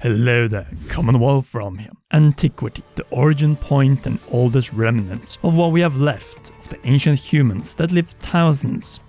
Hello there, Commonwealth from here. Antiquity, the origin point and oldest remnants of what we have left of the ancient humans that lived thousands,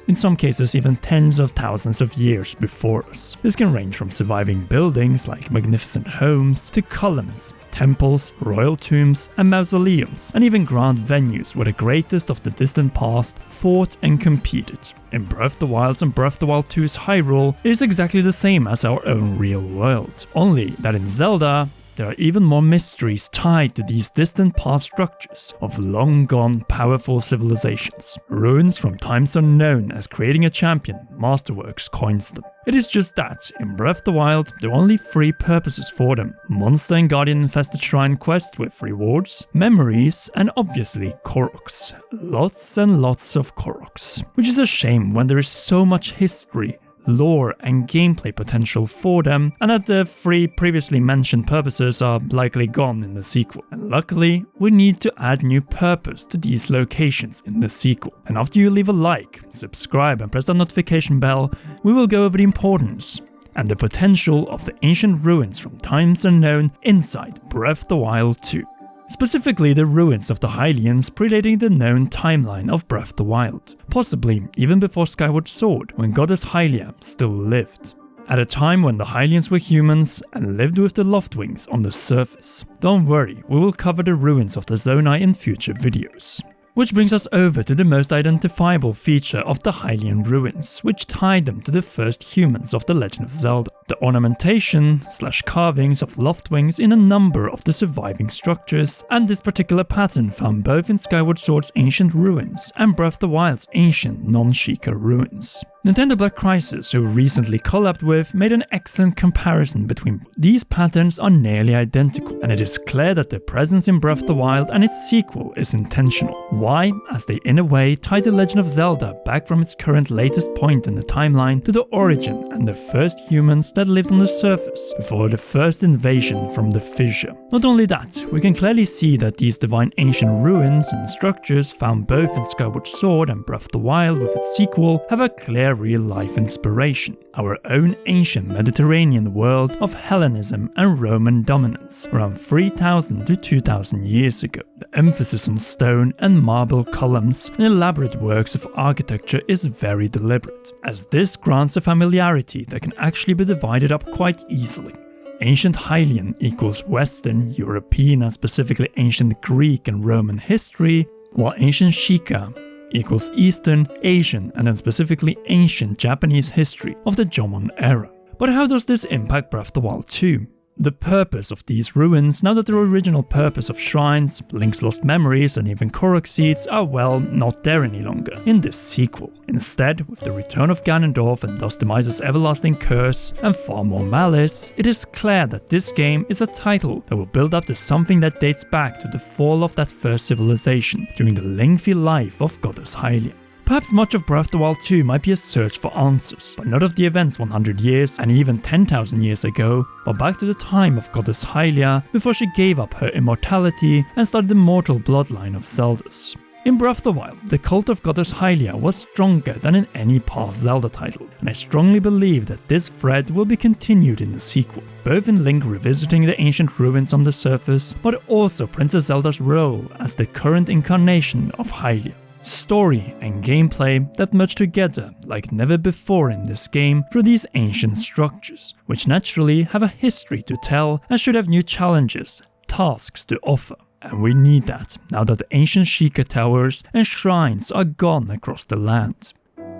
in some cases even tens of thousands of years before us. This can range from surviving buildings like magnificent homes to columns, temples, royal tombs and mausoleums, and even grand venues where the greatest of the distant past fought and competed. In Breath of the Wild and Breath of the Wild 2's Hyrule, it is exactly the same as our own real world, only that in Zelda, there are even more mysteries tied to these distant past structures of long-gone powerful civilizations. Ruins from times unknown, as creating a champion, Masterworks coins them. It is just that, in Breath of the Wild, there are only 3 purposes for them. Monster and Guardian infested shrine quest with rewards, memories, and obviously Koroks. Lots and lots of Koroks. Which is a shame when there is so much history, lore and gameplay potential for them, and that the 3 previously mentioned purposes are likely gone in the sequel. And luckily, we need to add new purpose to these locations in the sequel. And after you leave a like, subscribe and press that notification bell, we will go over the importance and the potential of the ancient ruins from times unknown inside Breath of the Wild 2. Specifically the ruins of the Hylians predating the known timeline of Breath of the Wild, possibly even before Skyward Sword, when Goddess Hylia still lived. At a time when the Hylians were humans and lived with the Loftwings on the surface. Don't worry, we will cover the ruins of the Zonai in future videos. Which brings us over to the most identifiable feature of the Hylian ruins, which tied them to the first humans of The Legend of Zelda. The ornamentation/carvings of Loftwings in a number of the surviving structures, and this particular pattern found both in Skyward Sword's ancient ruins and Breath of the Wild's ancient non-Sheikah ruins. Nintendo Black Crisis, who we recently collabed with, made an excellent comparison between these patterns are nearly identical, and it is clear that their presence in Breath of the Wild and its sequel is intentional. Why? As they in a way tie The Legend of Zelda back from its current latest point in the timeline to the origin and the first humans that lived on the surface before the first invasion from the fissure. Not only that, we can clearly see that these divine ancient ruins and structures found both in Skyward Sword and Breath of the Wild with its sequel have a clear real-life inspiration. Our own ancient Mediterranean world of Hellenism and Roman dominance around 3000 to 2000 years ago. The emphasis on stone and marble columns and elaborate works of architecture is very deliberate, as this grants a familiarity that can actually be divided up quite easily. Ancient Hylian equals Western, European and specifically ancient Greek and Roman history, while ancient Sheikah equals Eastern, Asian and then specifically ancient Japanese history of the Jomon era. But how does this impact Breath of the Wild 2? The purpose of these ruins, now that their original purpose of shrines, Link's lost memories and even Korok seeds are well not there any longer in this sequel. Instead, with the return of Ganondorf and thus Demise's everlasting curse and far more malice, it is clear that this game is a title that will build up to something that dates back to the fall of that first civilization during the lengthy life of Goddess Hylia. Perhaps much of Breath of the Wild 2 might be a search for answers, but not of the events 100 years and even 10,000 years ago, but back to the time of Goddess Hylia before she gave up her immortality and started the mortal bloodline of Zeldas. In Breath of the Wild, the cult of Goddess Hylia was stronger than in any past Zelda title, and I strongly believe that this thread will be continued in the sequel, both in Link revisiting the ancient ruins on the surface, but also Princess Zelda's role as the current incarnation of Hylia. Story and gameplay that merge together like never before in this game through these ancient structures, which naturally have a history to tell and should have new challenges, tasks to offer. And we need that now that the ancient Sheikah towers and shrines are gone across the land.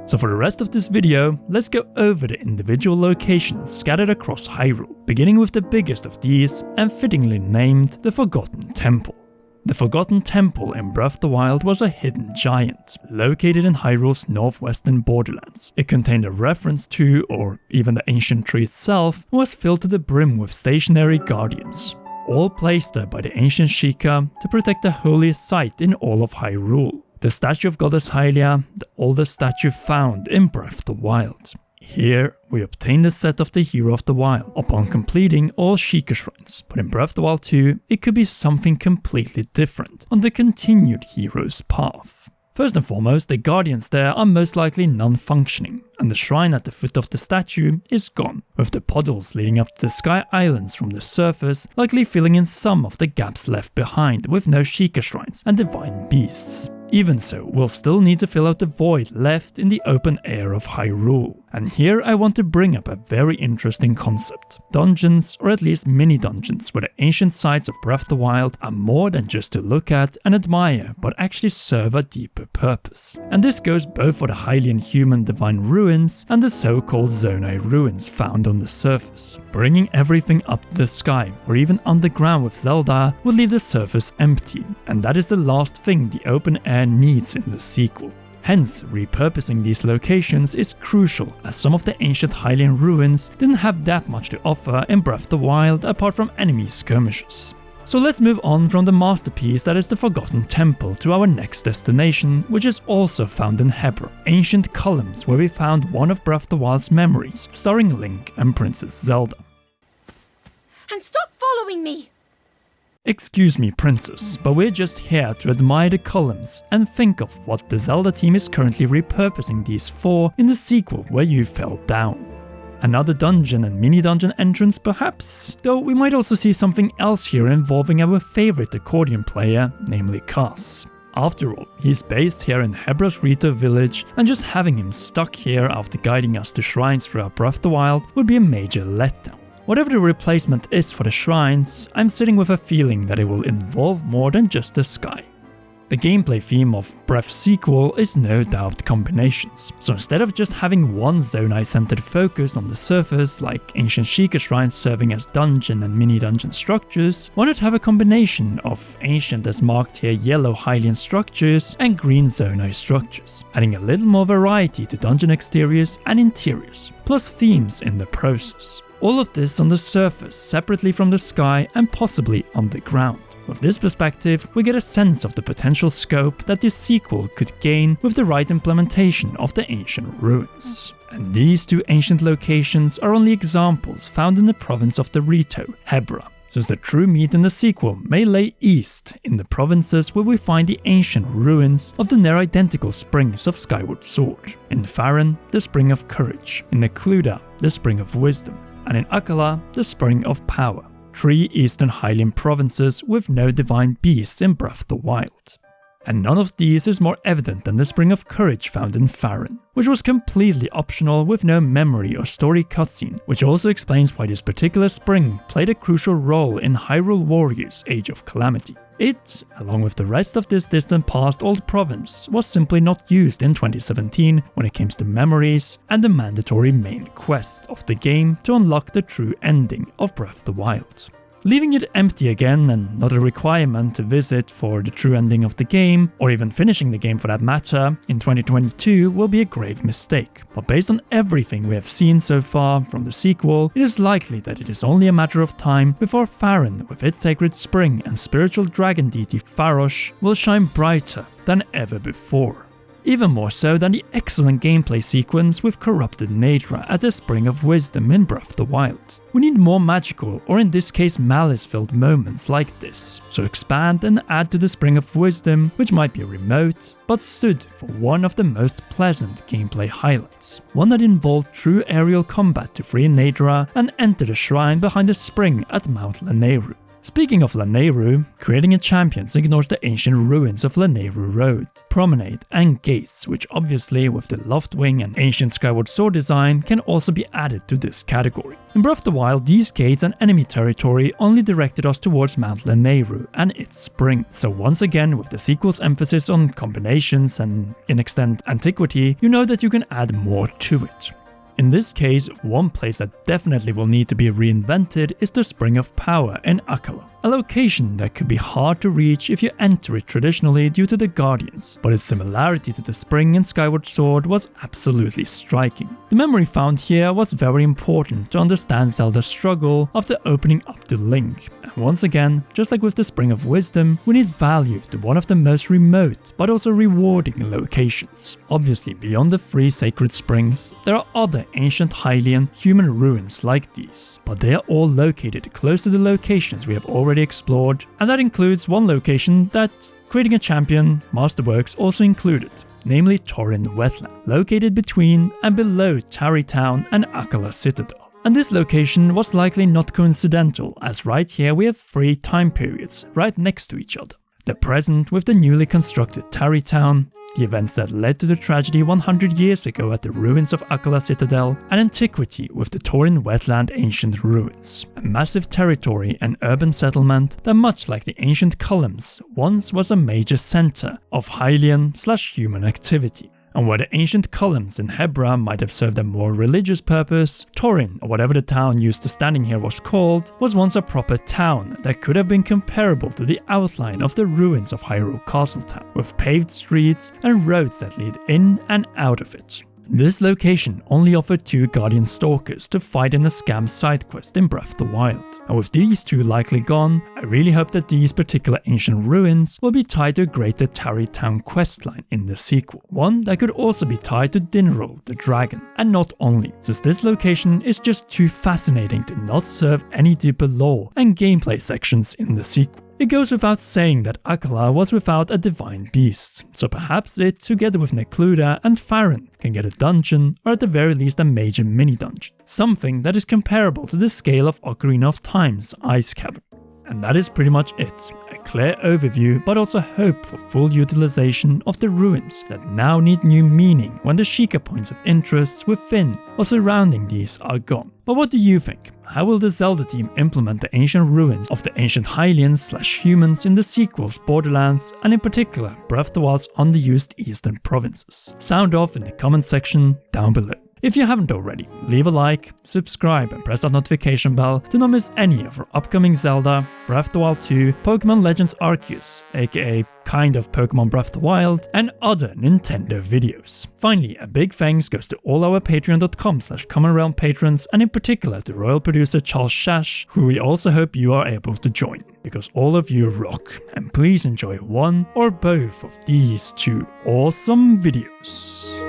So for the rest of this video, let's go over the individual locations scattered across Hyrule, beginning with the biggest of these and fittingly named the Forgotten Temple. The Forgotten Temple in Breath of the Wild was a hidden giant, located in Hyrule's northwestern borderlands. It contained a reference to, or even the ancient tree itself, and was filled to the brim with stationary guardians, all placed there by the ancient Sheikah to protect the holiest site in all of Hyrule. The statue of Goddess Hylia, the oldest statue found in Breath of the Wild. Here, we obtain the set of the Hero of the Wild upon completing all Sheikah shrines, but in Breath of the Wild 2, it could be something completely different on the continued hero's path. First and foremost, the guardians there are most likely non-functioning, and the shrine at the foot of the statue is gone, with the puddles leading up to the sky islands from the surface likely filling in some of the gaps left behind with no Sheikah shrines and divine beasts. Even so, we'll still need to fill out the void left in the open air of Hyrule. And here I want to bring up a very interesting concept. Dungeons, or at least mini-dungeons, where the ancient sites of Breath of the Wild are more than just to look at and admire, but actually serve a deeper purpose. And this goes both for the highly inhuman Divine Ruins and the so-called Zonai Ruins found on the surface. Bringing everything up to the sky, or even underground with Zelda, would leave the surface empty, and that is the last thing the open air needs in the sequel. Hence, repurposing these locations is crucial, as some of the ancient Hylian ruins didn't have that much to offer in Breath of the Wild apart from enemy skirmishes. So let's move on from the masterpiece that is the Forgotten Temple to our next destination, which is also found in Hebra, ancient columns where we found one of Breath of the Wild's memories, starring Link and Princess Zelda. And stop following me! Excuse me, Princess, but we're just here to admire the columns and think of what the Zelda team is currently repurposing these for in the sequel where you fell down. Another dungeon and mini-dungeon entrance perhaps? Though we might also see something else here involving our favorite accordion player, namely Kaz. After all, he's based here in Hebra's Rito village, and just having him stuck here after guiding us to shrines throughout Breath of the Wild would be a major letdown. Whatever the replacement is for the shrines, I'm sitting with a feeling that it will involve more than just the sky. The gameplay theme of Breath's sequel is no doubt combinations, so instead of just having one Zonai-centered focus on the surface, like ancient Sheikah shrines serving as dungeon and mini-dungeon structures, why not have a combination of ancient as marked here yellow Hylian structures and green Zonai structures, adding a little more variety to dungeon exteriors and interiors, plus themes in the process. All of this on the surface, separately from the sky and possibly underground. With this perspective, we get a sense of the potential scope that this sequel could gain with the right implementation of the ancient ruins. And these two ancient locations are only examples found in the province of the Rito, Hebra, since the true meat in the sequel may lay east in the provinces where we find the ancient ruins of the near-identical springs of Skyward Sword. In Farron, the Spring of Courage, in Necluda, the Spring of Wisdom, and in Akkala, the Spring of Power. 3 eastern Hylian provinces with no divine beasts in Breath of the Wild. And none of these is more evident than the Spring of Courage found in Farron, which was completely optional with no memory or story cutscene, which also explains why this particular spring played a crucial role in Hyrule Warriors' Age of Calamity. It, along with the rest of this distant past old province, was simply not used in 2017 when it came to memories and the mandatory main quest of the game to unlock the true ending of Breath of the Wild. Leaving it empty again and not a requirement to visit for the true ending of the game, or even finishing the game for that matter, in 2022 will be a grave mistake. But based on everything we have seen so far from the sequel, it is likely that it is only a matter of time before Farron, with its sacred spring and spiritual dragon deity Farosh, will shine brighter than ever before. Even more so than the excellent gameplay sequence with corrupted Naydra at the Spring of Wisdom in Breath of the Wild. We need more magical, or in this case malice-filled moments like this, so expand and add to the Spring of Wisdom, which might be remote, but stood for one of the most pleasant gameplay highlights. One that involved true aerial combat to free Naydra and enter the shrine behind the spring at Mount Lanayru. Speaking of Lanayru, creating a champion ignores the ancient ruins of Lanayru Road, Promenade and Gates, which obviously with the Loftwing and ancient Skyward Sword design can also be added to this category. In Breath of the Wild, these gates and enemy territory only directed us towards Mount Lanayru and its spring, so once again with the sequel's emphasis on combinations and in extent antiquity, you know that you can add more to it. In this case, one place that definitely will need to be reinvented is the Spring of Power in Akkala, a location that could be hard to reach if you enter it traditionally due to the Guardians, but its similarity to the spring in Skyward Sword was absolutely striking. The memory found here was very important to understand Zelda's struggle after opening up to Link, and once again, just like with the Spring of Wisdom, we need value to one of the most remote but also rewarding locations. Obviously, beyond the 3 sacred springs, there are other ancient Hylian human ruins like these, but they are all located close to the locations we have already explored, and that includes one location that, creating a champion Masterworks also included, namely Torrin Wetland, located between and below Tarrey Town and Akala Citadel. And this location was likely not coincidental, as right here we have 3 time periods right next to each other. The present with the newly constructed Tarrey Town, the events that led to the tragedy 100 years ago at the ruins of Akala Citadel, and antiquity with the Torrin Wetland ancient ruins, a massive territory and urban settlement that, much like the ancient columns, once was a major center of Hylian/human activity. And where the ancient columns in Hebra might have served a more religious purpose, Torrin, or whatever the town used to standing here was called, was once a proper town that could have been comparable to the outline of the ruins of Hyrule Castletown, with paved streets and roads that lead in and out of it. This location only offered 2 Guardian Stalkers to fight in a scam side quest in Breath of the Wild, and with these 2 likely gone, I really hope that these particular ancient ruins will be tied to a greater Tarrey Town questline in the sequel, one that could also be tied to Dinrul the Dragon, and not only, since this location is just too fascinating to not serve any deeper lore and gameplay sections in the sequel. It goes without saying that Akala was without a divine beast, so perhaps it, together with Necluda and Farron, can get a dungeon, or at the very least a major mini-dungeon, something that is comparable to the scale of Ocarina of Time's Ice Cavern. And that is pretty much it, a clear overview but also hope for full utilization of the ruins that now need new meaning when the Sheikah points of interest within or surrounding these are gone. But what do you think? How will the Zelda team implement the ancient ruins of the ancient Hylians/humans in the sequels Borderlands, and in particular Breath of the Wild's underused eastern provinces? Sound off in the comment section down below. If you haven't already, leave a like, subscribe and press that notification bell to not miss any of our upcoming Zelda, Breath of the Wild 2, Pokemon Legends Arceus, aka kind of Pokemon Breath of the Wild, and other Nintendo videos. Finally, a big thanks goes to all our patreon.com/CommonRealm patrons, and in particular to royal producer Charles Shash, who we also hope you are able to join, because all of you rock, and please enjoy one or both of these 2 awesome videos.